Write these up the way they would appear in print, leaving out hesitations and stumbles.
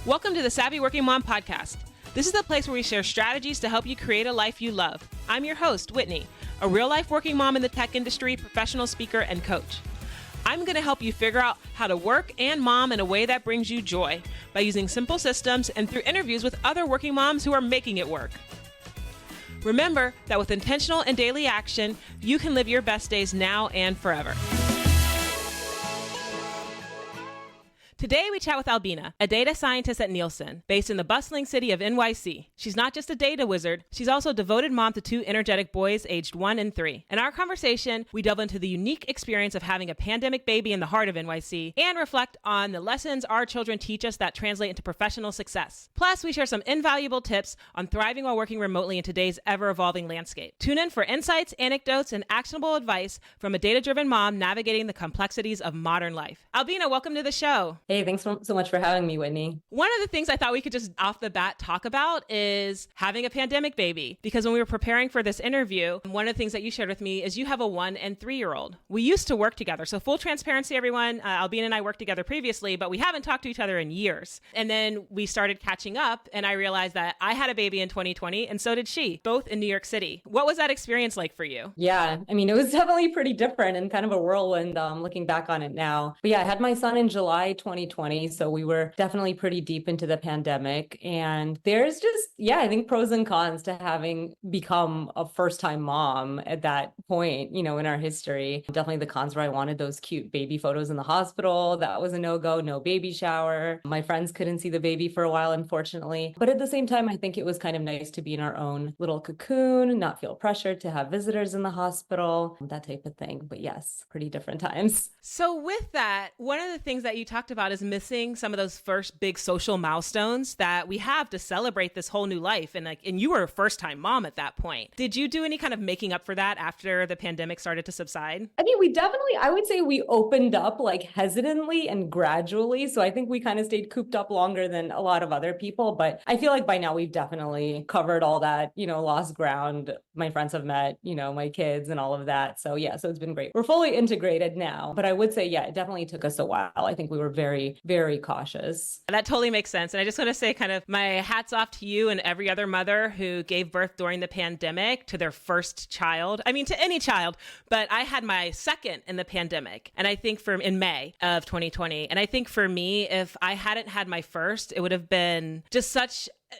Welcome to the Savvy Working Mom podcast. This is the place where we share strategies to help you create a life you love. I'm your host, Whitney, a real-life working mom in the tech industry, professional speaker, and coach. I'm going to help you figure out how to work and mom in a way that brings you joy by using simple systems and through interviews with other working moms who are making it work. Remember that with intentional and daily action, you can live your best days now and forever. Today, we chat with Albina, a data scientist at Nielsen, based in the bustling city of NYC. She's not just a data wizard, she's also a devoted mom to two energetic boys aged 1 and 3. In our conversation, we delve into the unique experience of having a pandemic baby in the heart of NYC and reflect on the lessons our children teach us that translate into professional success. Plus, we share some invaluable tips on thriving while working remotely in today's ever-evolving landscape. Tune in for insights, anecdotes, and actionable advice from a data-driven mom navigating the complexities of modern life. Albina, welcome to the show. Hey, thanks so much for having me, Whitney. One of the things I thought we could just off the bat talk about is having a pandemic baby. Because when we were preparing for this interview, one of the things that you shared with me is you have a 1 and 3-year-old. We used to work together. So full transparency, everyone, Albina and I worked together previously, but we haven't talked to each other in years. And then we started catching up and I realized that I had a baby in 2020 and so did she, both in New York City. What was that experience like for you? Yeah, I mean, it was definitely pretty different and kind of a whirlwind looking back on it now. But yeah, I had my son in July 2020. So we were definitely pretty deep into the pandemic. And there's just, I think pros and cons to having become a first-time mom at that point, in our history. Definitely the cons where I wanted those cute baby photos in the hospital. That was a no-go, no baby shower. My friends couldn't see the baby for a while, unfortunately. But at the same time, I think it was kind of nice to be in our own little cocoon, not feel pressured to have visitors in the hospital, that type of thing. But yes, pretty different times. So with that, one of the things that you talked about is missing some of those first big social milestones that we have to celebrate this whole new life. And you were a first-time mom at that point. Did you do any kind of making up for that after the pandemic started to subside? I mean, I would say we opened up hesitantly and gradually. So I think we kind of stayed cooped up longer than a lot of other people. But I feel like by now we've definitely covered all that, lost ground. My friends have met, my kids and all of that. So yeah, so it's been great. We're fully integrated now. But I would say, it definitely took us a while. I think we were very, very cautious. That totally makes sense. And I just want to say kind of my hats off to you and every other mother who gave birth during the pandemic to their first child. I mean, to any child, but I had my second in the pandemic. And I think in May of 2020. And I think for me, if I hadn't had my first, it would have been just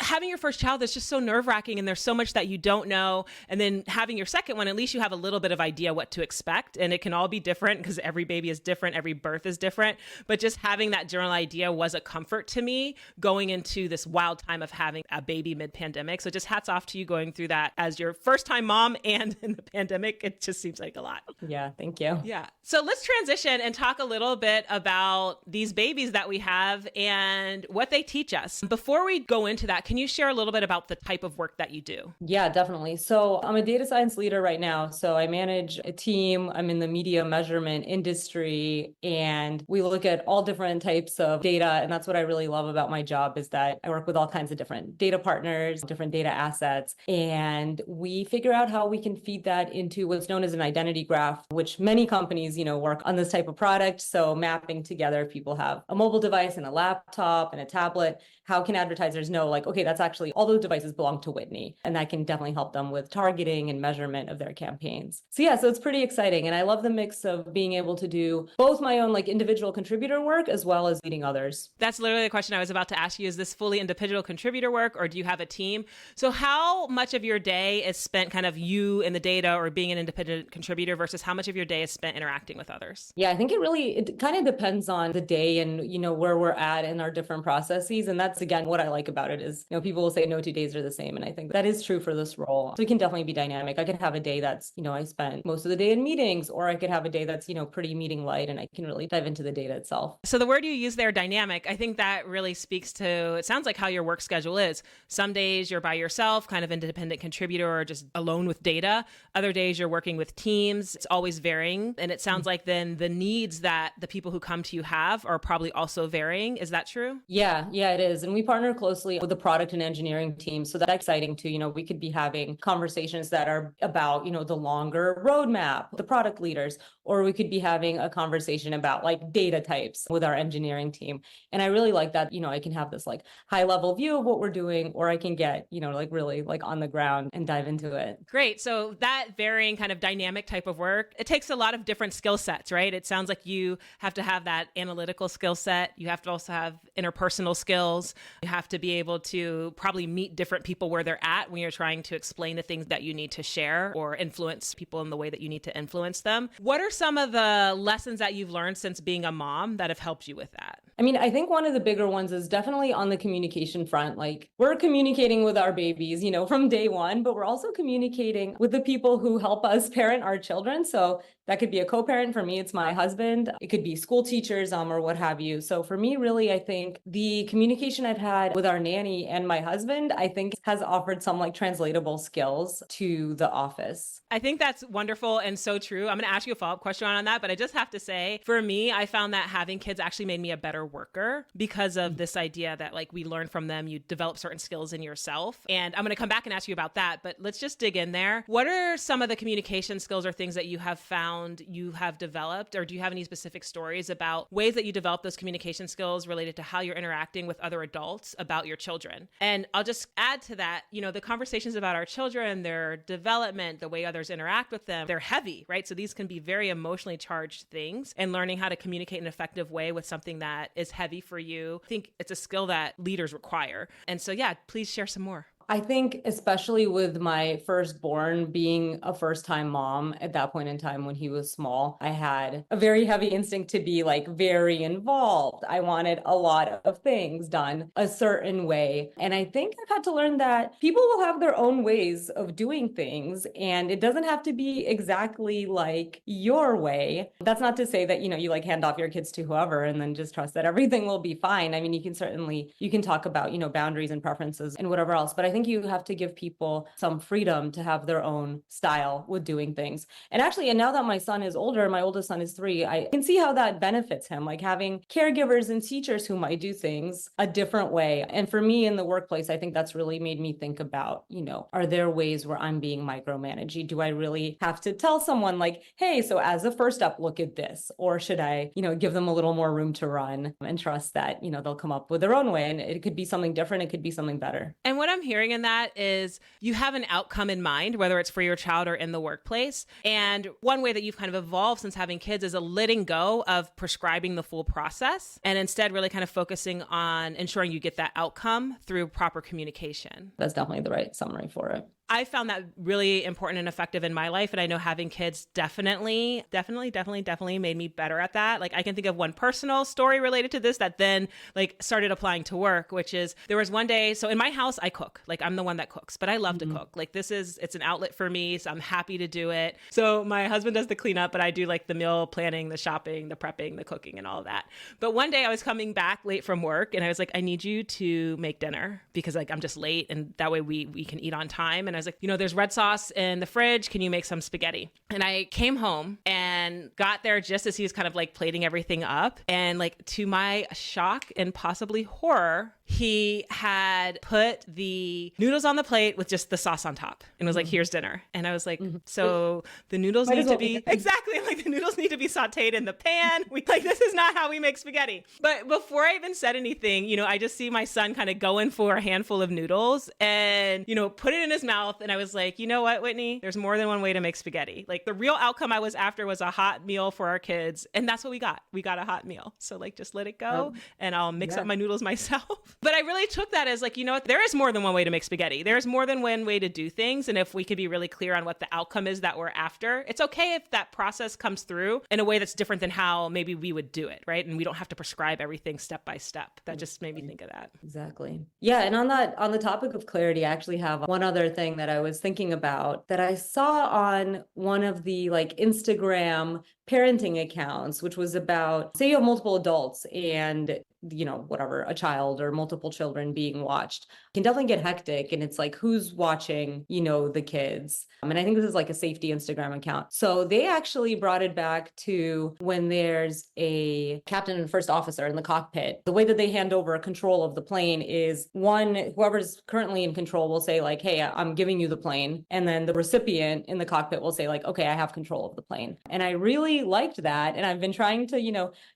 having your first child is just so nerve-wracking and there's so much that you don't know. And then having your second one, at least you have a little bit of idea what to expect. And it can all be different because every baby is different. Every birth is different. But just having that general idea was a comfort to me going into this wild time of having a baby mid-pandemic. So just hats off to you going through that as your first-time mom and in the pandemic. It just seems like a lot. Yeah, thank you. Yeah. So let's transition and talk a little bit about these babies that we have and what they teach us. Before we go into that, can you share a little bit about the type of work that you do? Yeah, definitely. So I'm a data science leader right now. So I manage a team. I'm in the media measurement industry and we look at all different types of data. And that's what I really love about my job is that I work with all kinds of different data partners, different data assets, and we figure out how we can feed that into what's known as an identity graph, which many companies, work on this type of product. So mapping together, if people have a mobile device and a laptop and a tablet, how can advertisers know okay, that's actually all those devices belong to Whitney. And that can definitely help them with targeting and measurement of their campaigns. So it's pretty exciting. And I love the mix of being able to do both my own individual contributor work as well as leading others. That's literally the question I was about to ask you. Is this fully individual contributor work or do you have a team? So how much of your day is spent kind of you in the data or being an independent contributor versus how much of your day is spent interacting with others? Yeah, I think it kind of depends on the day and, where we're at in our different processes. And that's, again, what I like about it is, people will say no 2 days are the same. And I think that is true for this role. So it can definitely be dynamic. I could have a day that's, I spent most of the day in meetings, or I could have a day that's, pretty meeting light and I can really dive into the data itself. So the word you use there, dynamic, I think that really speaks to, it sounds like how your work schedule is. Some days you're by yourself, kind of independent contributor or just alone with data. Other days you're working with teams. It's always varying. And it sounds like then the needs that the people who come to you have are probably also varying. Is that true? Yeah, it is. And we partner closely with the product and engineering teams. So that's exciting too. We could be having conversations that are about, the longer roadmap, the product leaders, or we could be having a conversation about like data types with our engineering team. And I really like that, I can have this like high level view of what we're doing, or I can get, like really like on the ground and dive into it. Great. So that varying kind of dynamic type of work, it takes a lot of different skill sets, right? It sounds like you have to have that analytical skill set. You have to also have interpersonal skills. You have to be able to probably meet different people where they're at when you're trying to explain the things that you need to share or influence people in the way that you need to influence them. What are some of the lessons that you've learned since being a mom that have helped you with that? I mean, I think one of the bigger ones is definitely on the communication front. Like we're communicating with our babies, from day one, but we're also communicating with the people who help us parent our children. So that could be a co-parent. For me, it's my husband. It could be school teachers, or what have you. So for me, really, I think the communication I've had with our nanny and my husband, I think has offered some like translatable skills to the office. I think that's wonderful and so true. I'm going to ask you a follow-up question on that, but I just have to say, for me, I found that having kids actually made me a better worker because of this idea that like we learn from them, you develop certain skills in yourself. And I'm going to come back and ask you about that, but let's just dig in there. What are some of the communication skills or things that you have found you have developed, or do you have any specific stories about ways that you develop those communication skills related to how you're interacting with other adults about your children? And I'll just add to that, the conversations about our children, their development, the way others interact with them, they're heavy, right? So these can be very emotionally charged things, and learning how to communicate in an effective way with something that is heavy for you, I think it's a skill that leaders require. And so, yeah, please share some more. I think especially with my firstborn being a first-time mom at that point in time when he was small, I had a very heavy instinct to be like very involved. I wanted a lot of things done a certain way. And I think I've had to learn that people will have their own ways of doing things, and it doesn't have to be exactly like your way. That's not to say that, you like hand off your kids to whoever and then just trust that everything will be fine. I mean, you can talk about, boundaries and preferences and whatever else, but I think you have to give people some freedom to have their own style with doing things. And actually, and now that my son is older, my oldest son is 3, I can see how that benefits him, like having caregivers and teachers who might do things a different way. And for me in the workplace, I think that's really made me think about, are there ways where I'm being micromanaged? Do I really have to tell someone like, hey, so as a first step, look at this? Or should I, give them a little more room to run and trust that, they'll come up with their own way? And it could be something different. It could be something better. And what I'm hearing in that is you have an outcome in mind, whether it's for your child or in the workplace. And one way that you've kind of evolved since having kids is a letting go of prescribing the full process, and instead really kind of focusing on ensuring you get that outcome through proper communication. That's definitely the right summary for it. I found that really important and effective in my life. And I know having kids definitely made me better at that. Like I can think of one personal story related to this that then like started applying to work, which is there was one day, so in my house, I cook, like I'm the one that cooks, but I love to cook. Like it's an outlet for me. So I'm happy to do it. So my husband does the cleanup, but I do like the meal planning, the shopping, the prepping, the cooking and all of that. But one day I was coming back late from work and I was like, I need you to make dinner because like I'm just late and that way we can eat on time. And I was like, there's red sauce in the fridge. Can you make some spaghetti? And I came home and got there just as he was kind of like plating everything up. And like to my shock and possibly horror, he had put the noodles on the plate with just the sauce on top and was like, here's dinner. And I was like, so the noodles need to be exactly like the noodles need to be sauteed in the pan. This is not how we make spaghetti. But before I even said anything, I just see my son kind of going for a handful of noodles and, put it in his mouth. And I was like, you know what, Whitney, there's more than one way to make spaghetti. Like the real outcome I was after was a hot meal for our kids. And that's what we got. We got a hot meal. So like, just let it go and I'll mix up my noodles myself. But I really took that as like, there is more than one way to make spaghetti. There's more than one way to do things. And if we could be really clear on what the outcome is that we're after, it's okay if that process comes through in a way that's different than how maybe we would do it, right? And we don't have to prescribe everything step by step. That just made me think of that. Exactly. Yeah. And on the topic of clarity, I actually have one other thing that I was thinking about that I saw on one of the like Instagram parenting accounts, which was about, say you have multiple adults and whatever, a child or multiple children being watched, it can definitely get hectic. And it's like, who's watching, the kids? And I think this is like a safety Instagram account. So they actually brought it back to when there's a captain and first officer in the cockpit. The way that they hand over control of the plane is whoever's currently in control will say like, hey, I'm giving you the plane. And then the recipient in the cockpit will say like, okay, I have control of the plane. And I really liked that. And I've been trying to,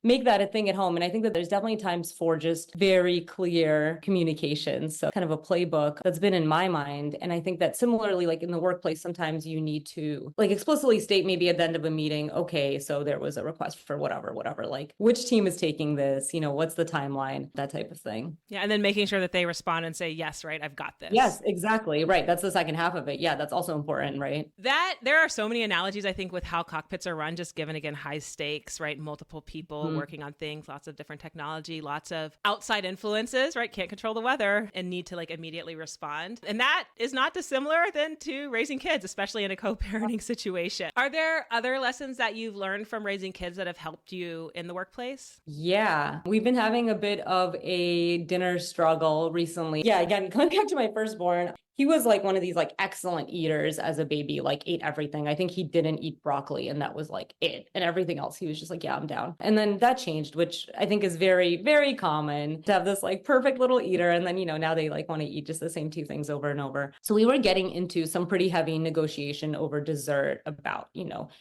make that a thing at home. And I think that there's definitely times for just very clear communication. So kind of a playbook that's been in my mind. And I think that similarly, like in the workplace, sometimes you need to like explicitly state maybe at the end of a meeting, okay, so there was a request for whatever, like which team is taking this, what's the timeline, that type of thing. Yeah. And then making sure that they respond and say, yes, right, I've got this. Yes, exactly. Right. That's the second half of it. Yeah, that's also important, right? That there are so many analogies, I think, with how cockpits are run, just given, again, high stakes, right? Multiple people working on things, lots of different technology, lots of outside influences, right? Can't control the weather and need to like immediately respond. And that is not dissimilar than to raising kids, especially in a co-parenting situation. Are there other lessons that you've learned from raising kids that have helped you in the workplace? Yeah, we've been having a bit of a dinner struggle recently. Yeah, again, coming back to my firstborn, he was like one of these like excellent eaters as a baby, like ate everything. I think he didn't eat broccoli and that was like it. And everything else, he was just like, yeah, I'm down. And then that changed, which I think is very, very common to have this like perfect little eater. And then, now they like want to eat just the same two things over and over. So we were getting into some pretty heavy negotiation over dessert about,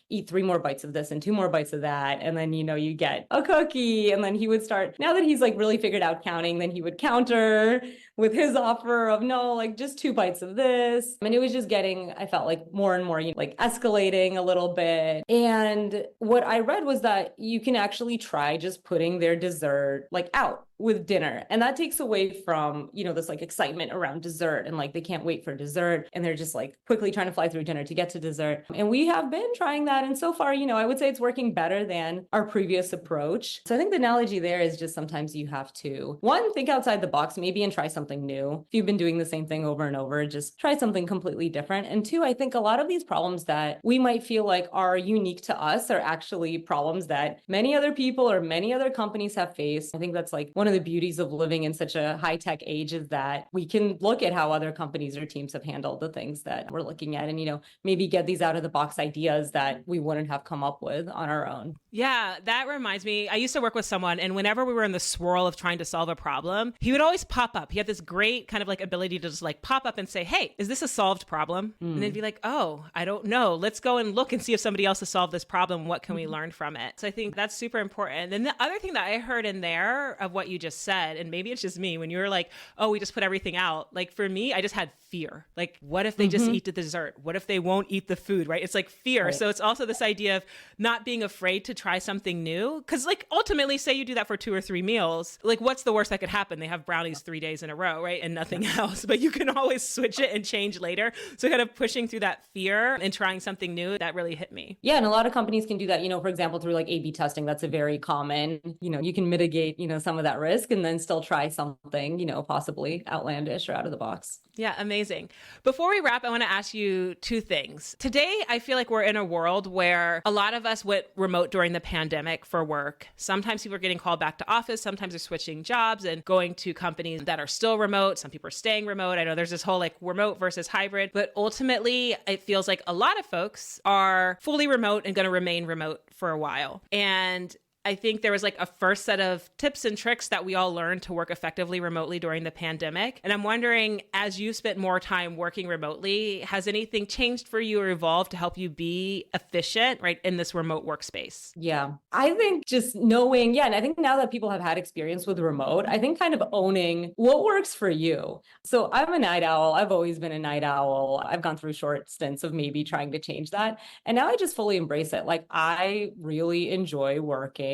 eat 3 more bites of this and 2 more bites of that. And then, you get a cookie. And then he would start, now that he's like really figured out counting, then he would counter with his offer of no, like just 2 bites of this. And it was just getting, I felt like more and more like escalating a little bit. And what I read was that you can actually try just putting their dessert like out with dinner. And that takes away from, this like excitement around dessert and like they can't wait for dessert and they're just like quickly trying to fly through dinner to get to dessert. And we have been trying that. And so far, I would say it's working better than our previous approach. So I think the analogy there is just sometimes you have to, one, think outside the box maybe and try something new. If you've been doing the same thing over and over, just try something completely different. And 2, I think a lot of these problems that we might feel like are unique to us are actually problems that many other people or many other companies have faced. I think that's like one of the beauties of living in such a high-tech age is that we can look at how other companies or teams have handled the things that we're looking at and, maybe get these out of the box ideas that we wouldn't have come up with on our own. Yeah, that reminds me. I used to work with someone, and whenever we were in the swirl of trying to solve a problem, he would always pop up. He had this great kind of like ability to just like pop up and say, hey, is this a solved problem? And then be like, oh, I don't know. Let's go and look and see if somebody else has solved this problem. What can we learn from it? So I think that's super important. And the other thing that I heard in there of what you just said, and maybe it's just me, when you were like, oh, we just put everything out. Like for me, I just had fear. Like, what if they just eat the dessert? What if they won't eat the food, right? It's like fear. Right. So it's also this idea of not being afraid to try something new. Because like ultimately, say you do that for 2 or 3 meals, like what's the worst that could happen? They have brownies 3 days in a row, right? And nothing else, but you can always switch it and change later. So kind of pushing through that fear and trying something new, that really hit me. Yeah. And a lot of companies can do that, for example, through like A/B testing. That's a very common, you can mitigate, some of that risk and then still try something, possibly outlandish or out of the box. Yeah, amazing. Before we wrap, I want to ask you 2 things. Today, I feel like we're in a world where a lot of us went remote during the pandemic for work. Sometimes people are getting called back to office. Sometimes they're switching jobs and going to companies that are still remote. Some people are staying remote. I know there's this whole like remote versus hybrid, but ultimately it feels like a lot of folks are fully remote and going to remain remote for a while. And I think there was like a first set of tips and tricks that we all learned to work effectively remotely during the pandemic. And I'm wondering, as you spent more time working remotely, has anything changed for you or evolved to help you be efficient, right, in this remote workspace? Yeah, I think just knowing, and I think now that people have had experience with remote, I think kind of owning what works for you. So I'm a night owl. I've always been a night owl. I've gone through short stints of maybe trying to change that. And now I just fully embrace it. Like I really enjoy working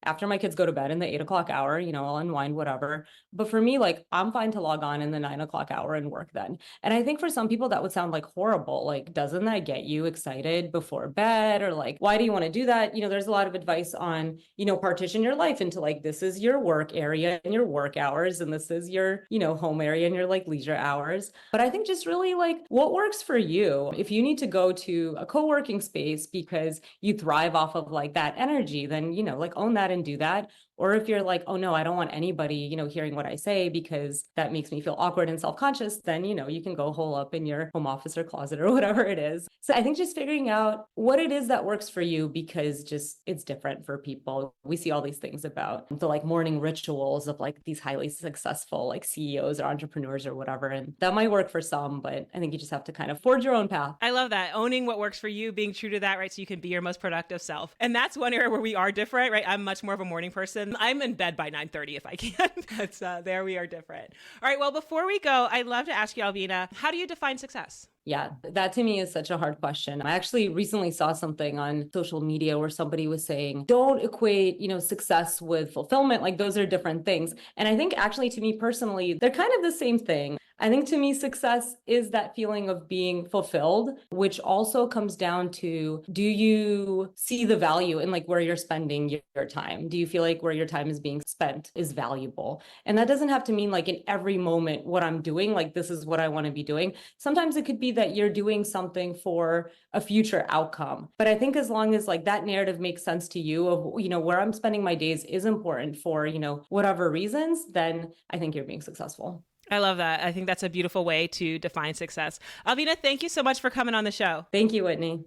after my kids go to bed in the 8 o'clock hour, I'll unwind, whatever. But for me, like I'm fine to log on in the 9 o'clock hour and work then. And I think for some people that would sound like horrible. Like, doesn't that get you excited before bed? Or like, why do you want to do that? There's a lot of advice on, partition your life into like, this is your work area and your work hours. And this is your, home area and your like leisure hours. But I think just really like what works for you. If you need to go to a co-working space because you thrive off of like that energy, then, like own that and do that. Or if you're like, oh no, I don't want anybody, hearing what I say because that makes me feel awkward and self-conscious, then, you can go hole up in your home office or closet or whatever it is. So I think just figuring out what it is that works for you, because just it's different for people. We see all these things about the like morning rituals of like these highly successful like CEOs or entrepreneurs or whatever. And that might work for some, but I think you just have to kind of forge your own path. I love that. Owning what works for you, being true to that, right? So you can be your most productive self. And that's one area where we are different, right? I'm much more of a morning person. I'm in bed by 9:30 if I can. But there we are different. All right. Well, before we go, I'd love to ask you, Alvina, how do you define success? Yeah, that to me is such a hard question. I actually recently saw something on social media where somebody was saying, don't equate, success with fulfillment. Like those are different things. And I think actually to me personally, they're kind of the same thing. I think to me, success is that feeling of being fulfilled, which also comes down to, do you see the value in like where you're spending your time? Do you feel like where your time is being spent is valuable? And that doesn't have to mean like in every moment what I'm doing, like this is what I want to be doing. Sometimes it could be that you're doing something for a future outcome. But I think as long as like that narrative makes sense to you of, where I'm spending my days is important for, whatever reasons, then I think you're being successful. I love that. I think that's a beautiful way to define success. Alvina, thank you so much for coming on the show. Thank you, Whitney.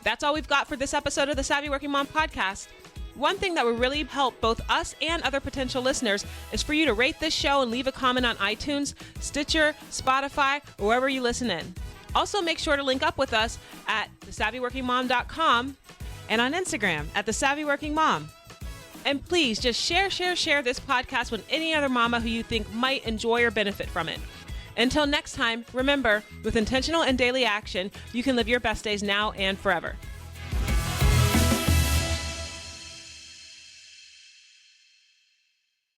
That's all we've got for this episode of the Savvy Working Mom podcast. One thing that would really help both us and other potential listeners is for you to rate this show and leave a comment on iTunes, Stitcher, Spotify, or wherever you listen in. Also, make sure to link up with us at thesavvyworkingmom.com and on Instagram at thesavvyworkingmom. And please just share this podcast with any other mama who you think might enjoy or benefit from it. Until next time, remember, with intentional and daily action, you can live your best days now and forever.